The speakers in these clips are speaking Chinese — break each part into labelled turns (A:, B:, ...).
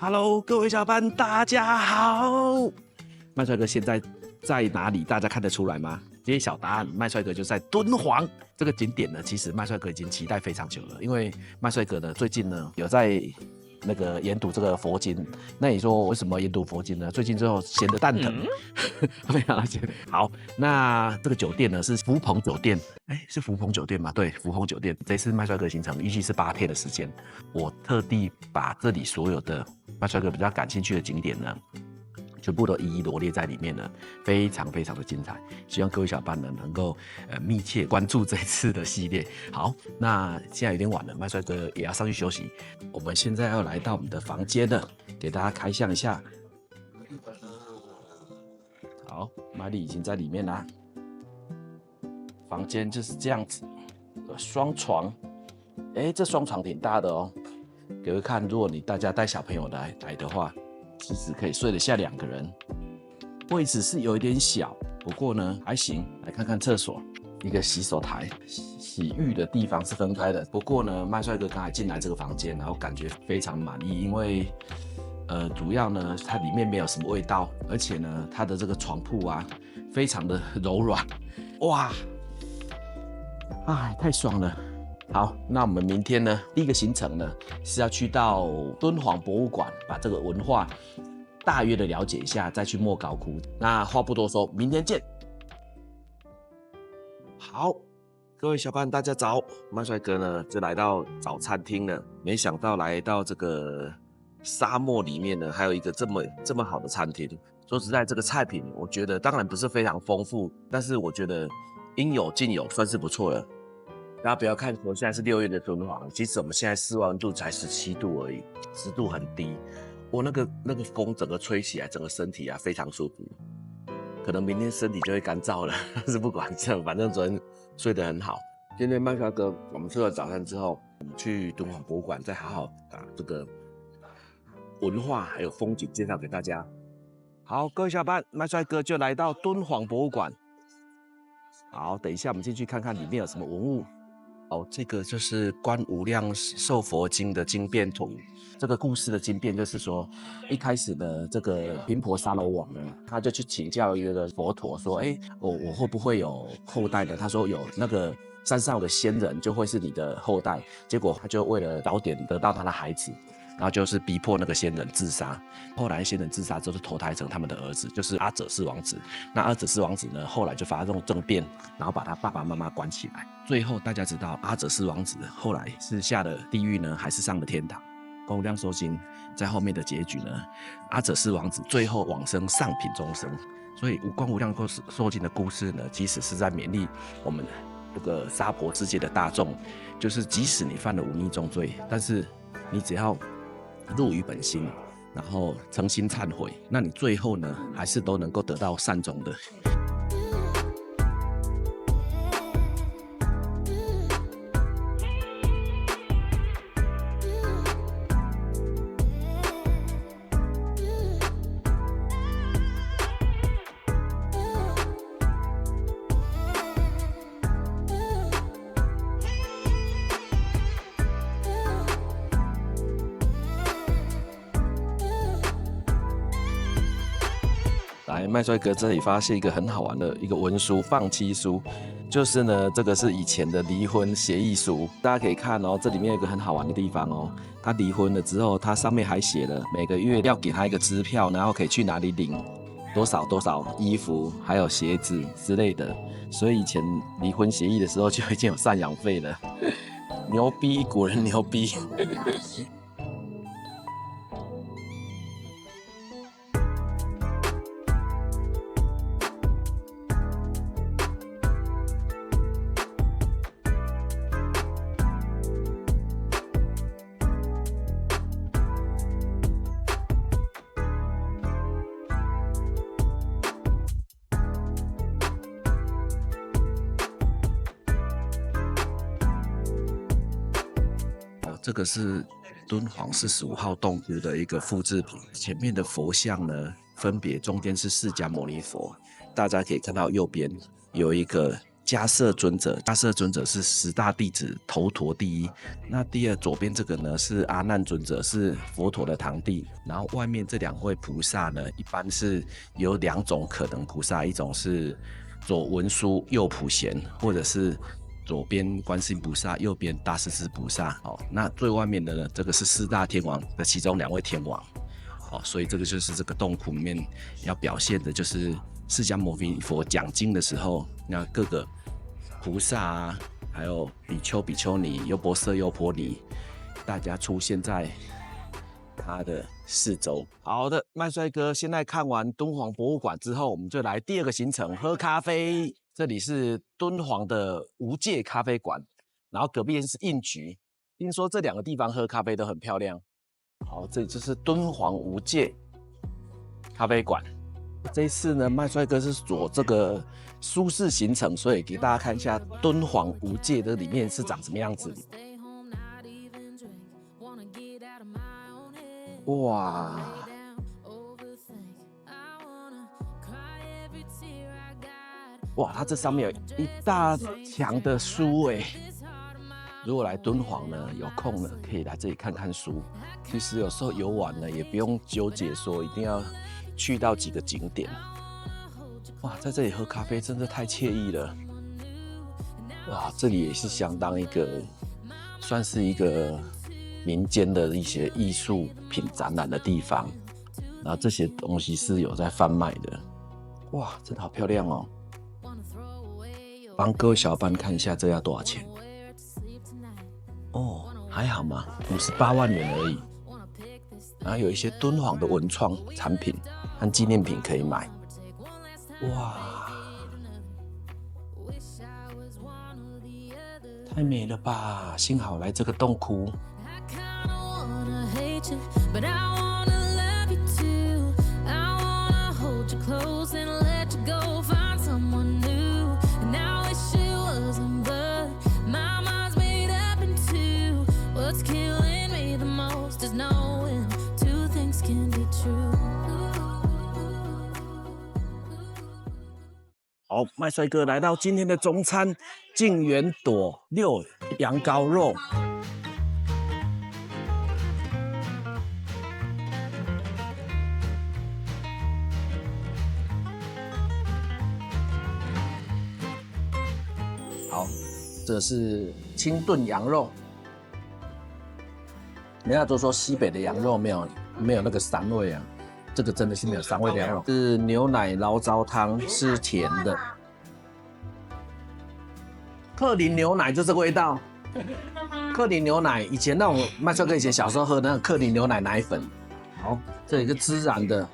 A: Hello， 各位小伙伴，大家好。麦帅哥现在在哪里？大家看得出来吗？揭晓答案，麦帅哥就在敦煌这个景点呢。其实麦帅哥已经期待非常久了，因为麦帅哥呢最近呢有在那个研读这个佛经。那你说为什么研读佛经呢？最近之后闲得蛋疼，非常的闲。好，那这个酒店呢是福朋酒店，是福朋酒店吗？对，福朋酒店。这次麦帅哥行程预计是8天的时间，我特地把这里所有的麦帅哥比较感兴趣的景点呢，全部都一一罗列在里面了，非常非常的精彩。希望各位小伙伴呢能够密切关注这次的系列。好，那现在有点晚了，麦帅哥也要上去休息。我们现在要来到我们的房间了，给大家开箱一下。好，麦莉已经在里面啦。房间就是这样子，有双床，这双床挺大的哦。各位看，如果大家带小朋友来的话，其实可以睡得下2个人。位置是有一点小，不过呢还行。来看看厕所，一个洗手台，洗浴的地方是分开的。不过呢，麦帅哥刚才进来这个房间，然后感觉非常满意，因为主要呢它里面没有什么味道，而且呢它的这个床铺啊非常的柔软，哇，太爽了。好，那我们明天呢，第一个行程呢是要去到敦煌博物馆，把这个文化大约的了解一下，再去莫高窟。那话不多说，明天见。好，各位小伙伴大家早，麦帅哥呢就来到早餐厅了。没想到来到这个沙漠里面呢，还有一个这么好的餐厅。说实在，这个菜品我觉得当然不是非常丰富，但是我觉得应有尽有，算是不错了。大家不要看说现在是6月的敦煌，其实我们现在室外温度才17度而已，湿度很低。那个风整个吹起来，整个身体啊非常舒服。可能明天身体就会干燥了，但是不管这样，反正昨天睡得很好。今天麦帅哥我们吃了早餐之后，我们去敦煌博物馆再好好把这个文化还有风景介绍给大家。好，各位小伙伴，麦帅哥就来到敦煌博物馆。好，等一下我们进去看看里面有什么文物。这个就是《观无量寿佛经》的经变图。这个故事的经变就是说，一开始的这个频婆沙罗王呢，他就去请教一个佛陀说：“我会不会有后代呢？”他说有，那个山上的仙人就会是你的后代。结果他就为了早点得到他的孩子，然后就是逼迫那个仙人自杀。后来仙人自杀之后，投胎成他们的儿子，就是阿阇世王子。那阿阇世王子呢，后来就发动政变，然后把他爸爸妈妈关起来。最后大家知道，阿阇世王子后来是下了地狱呢，还是上了天堂？观无量寿经在后面的结局呢，阿阇世王子最后往生上品中生。所以观无量寿经的故事呢，其实是在勉励我们这个娑婆世界的大众，就是即使你犯了忤逆重罪，但是你只要入于本心，然后诚心忏悔，那你最后呢，还是都能够得到善终的。来，麦帅哥这里发现一个很好玩的一个文书，放妻书，就是呢，这个是以前的离婚协议书，大家可以看哦，这里面有一个很好玩的地方哦，他离婚了之后，他上面还写了每个月要给他一个支票，然后可以去哪里领多少衣服，还有鞋子之类的，所以以前离婚协议的时候就已经有赡养费了，牛逼，古人牛逼。这个是敦煌45号洞窟的一个复制品，前面的佛像呢，分别中间是释迦牟尼佛，大家可以看到右边有一个迦摄尊者，迦摄尊者是10大弟子头陀第一。那第二左边这个呢是阿难尊者，是佛陀的堂弟。然后外面这2位菩萨呢，一般是有2种可能菩萨，一种是左文殊右普贤，或者是左边观世音菩萨，右边大势至菩萨。那最外面的呢，这个是4大天王的其中2位天王。所以这个就是这个洞窟里面要表现的，就是释迦牟尼佛讲经的时候，那各个菩萨啊，还有比丘、比丘尼、优婆塞、优婆尼，大家出现在他的四周。好的，麦帅哥，现在看完敦煌博物馆之后，我们就来第2个行程，喝咖啡。这里是敦煌的无界咖啡馆，然后隔壁是印局。听说这2个地方喝咖啡都很漂亮。好，这里就是敦煌无界咖啡馆。这一次呢，麦帅哥是走这个舒适行程，所以给大家看一下敦煌无界的里面是长什么样子。哇！哇，它这上面有一大墙的书哎。如果来敦煌呢，有空呢可以来这里看看书。其实有时候游玩呢，也不用纠结说一定要去到几个景点。哇，在这里喝咖啡真的太惬意了。哇，这里也是相当一个，算是一个民间的一些艺术品展览的地方。然后这些东西是有在贩卖的。哇，真的好漂亮哦！帮各位小伙伴看一下，这要多少钱？哦，还好嘛，58万元而已。然后有一些敦煌的文创产品和纪念品可以买。哇，太美了吧！幸好来这个洞窟。好，麦帅哥来到今天的中餐静源朵6羊羔肉。好，这是清炖羊肉。人家都说西北的羊肉没有那个膻味啊。这个真的是没有膻味的羊肉，是牛奶醪糟汤，是甜的。克林牛奶就这个味道。克林牛奶，以前那种麦帅哥以前小时候喝的那个克林牛奶奶粉。好，这有一个孜然的，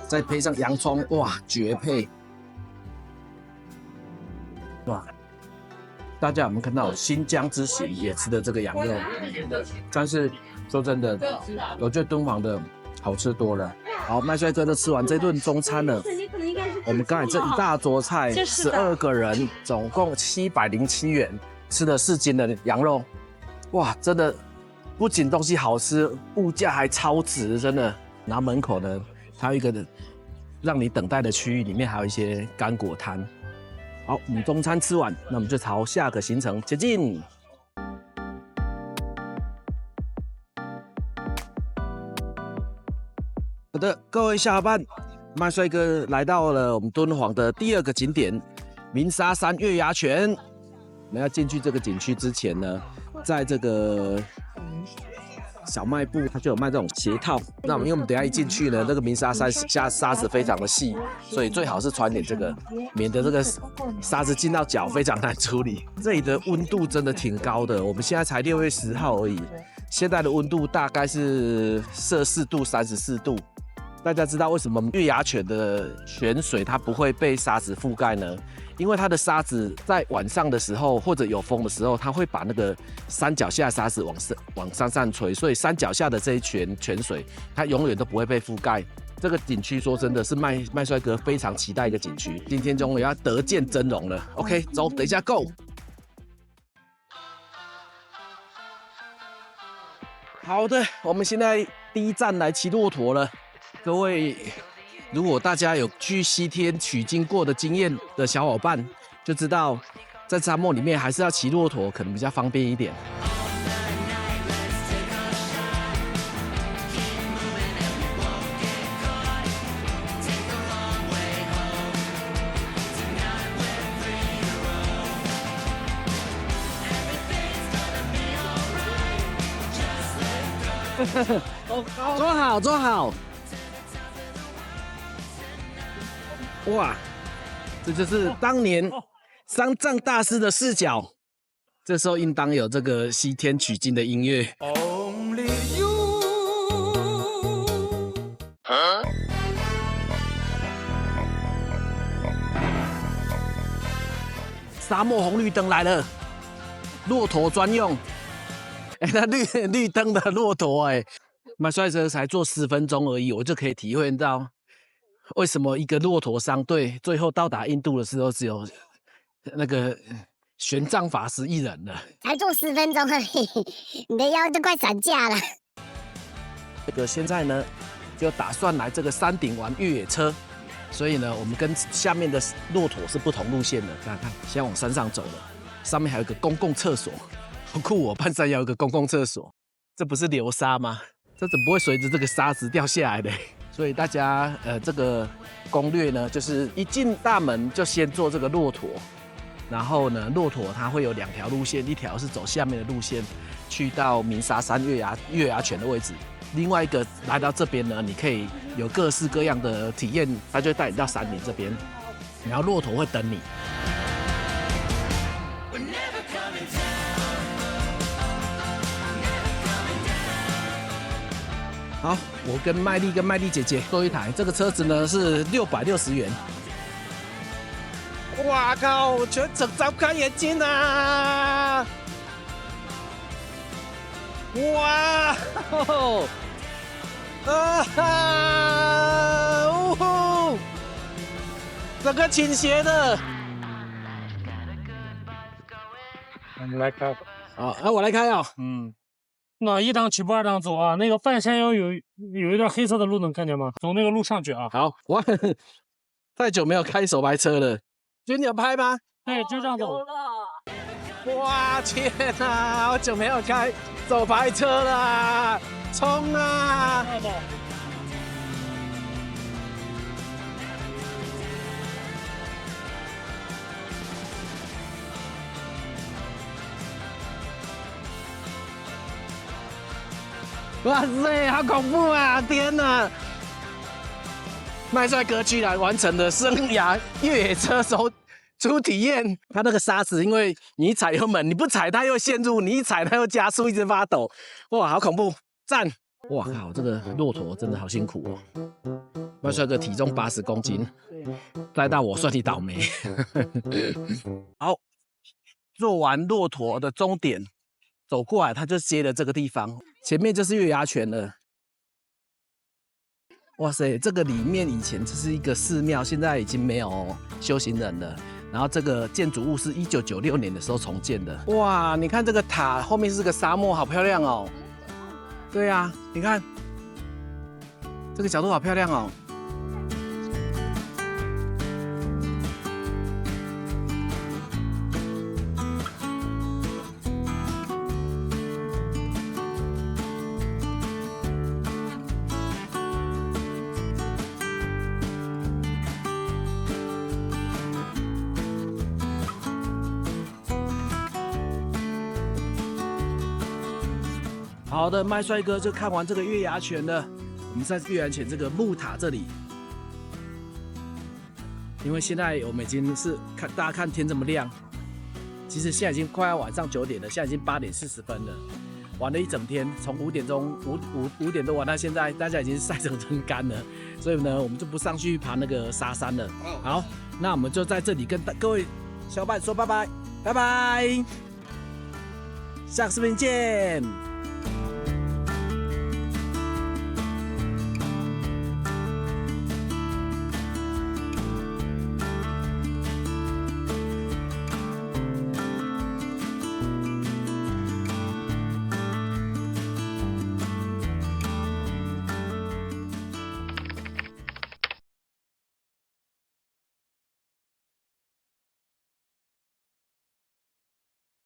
A: 再配上洋葱，哇，绝配！哇，大家有没有看到新疆之行也吃的这个羊肉？但是说真的，我觉得敦煌的好吃多了。好，麦帅哥都吃完这顿中餐了。我们刚才这一大桌菜，12个人，总共707元，吃了4斤的羊肉。哇，真的不仅东西好吃，物价还超值，真的。然后门口呢，还有一个让你等待的区域，里面还有一些干果摊。好，我们中餐吃完，那我们就朝下个行程前进。好的，各位小伙伴，麦帅哥来到了我们敦煌的第2个景点鸣沙山月牙泉。我们要进去这个景区之前呢，在这个小卖部，它就有卖这种鞋套。那因为我们等一下一进去呢，那个鸣沙山下沙子非常的细，所以最好是穿点这个，免得这个沙子进到脚非常难处理。这里的温度真的挺高的，我们现在才6月10号而已，现在的温度大概是摄氏度34度。大家知道为什么月牙泉的泉水它不会被沙子覆盖呢？因为它的沙子在晚上的时候或者有风的时候，它会把那个山脚下的沙子往山上吹，所以山脚下的这一泉水，它永远都不会被覆盖。这个景区说真的是麦帅哥非常期待一个景区，今天终于要得见真容了。OK， 走，等一下 Go。好的，我们现在第一站来骑骆驼了。各位，如果大家有去西天取经过的经验的小伙伴，
B: 就知道在沙漠里面还是要骑骆驼可能比较方便一点。坐好，坐好。哇，这就是当年三藏大师的视角。这时候应当有这个西天取经的音乐。Only you。沙漠红绿灯来了，骆驼专用。那绿灯的骆驼，麦帅哥才坐10分钟而已，我就可以体会到为什么一个骆驼商队最后到达印度的时候，只有那个玄奘法师一人了。
C: 才坐10分钟而已，你的腰都快散架了。
B: 这个现在呢，就打算来这个山顶玩越野车，所以呢，我们跟下面的骆驼是不同路线的。看看，先往山上走了，上面还有一个公共厕所。好酷哦！半山腰有个公共厕所，这不是流沙吗？这怎么不会随着这个沙子掉下来的？所以大家这个攻略呢，就是一进大门就先坐这个骆驼，然后呢，骆驼它会有2条路线，一条是走下面的路线，去到鸣沙山月牙泉的位置；另外一个来到这边呢，你可以有各式各样的体验，它就会带你到山顶这边，然后骆驼会等你。好，我跟麦丽姐姐坐一台，这个车子呢是660元。哇靠！全程张开眼睛啊！哇！哦！整个倾斜的。
D: 你来开。
B: 啊，我来开啊。
D: 那1档起步2档走啊，那个半山腰有一段黑色的路，能看见吗？走那个路上去啊。
B: 好，我太久没有开手排车了，就你有拍吗？
D: 对，就这样走。
B: 哇天哪，好久没有开手排车了，冲啊！哇塞，好恐怖啊！天哪！麦帅哥居然完成了生涯越野车手初体验。他那个沙子，因为你一踩油门，你不踩它又陷入，你一踩它又加速，一直发抖。哇，好恐怖！赞！哇靠，这个骆驼真的好辛苦哦。麦帅哥体重80公斤，带到我算你倒霉。好，做完骆驼的终点，走过来他就接了这个地方。前面就是月牙泉了。哇塞，这个里面以前这是一个寺庙，现在已经没有修行人了。然后这个建筑物是1996年的时候重建的。哇，你看这个塔后面是个沙漠，好漂亮哦。对啊，你看这个角度好漂亮哦。好的，麦帅哥就看完这个月牙泉了。我们在月牙泉这个木塔这里，因为现在我们已经是大家看天这么亮，其实现在已经快要晚上9点了，现在已经8点40分了，玩了一整天，从5点多玩到现在，大家已经晒成真干了，所以呢，我们就不上去爬那个沙山了。好，那我们就在这里跟各位小伙伴说拜拜，拜拜，下个视频见。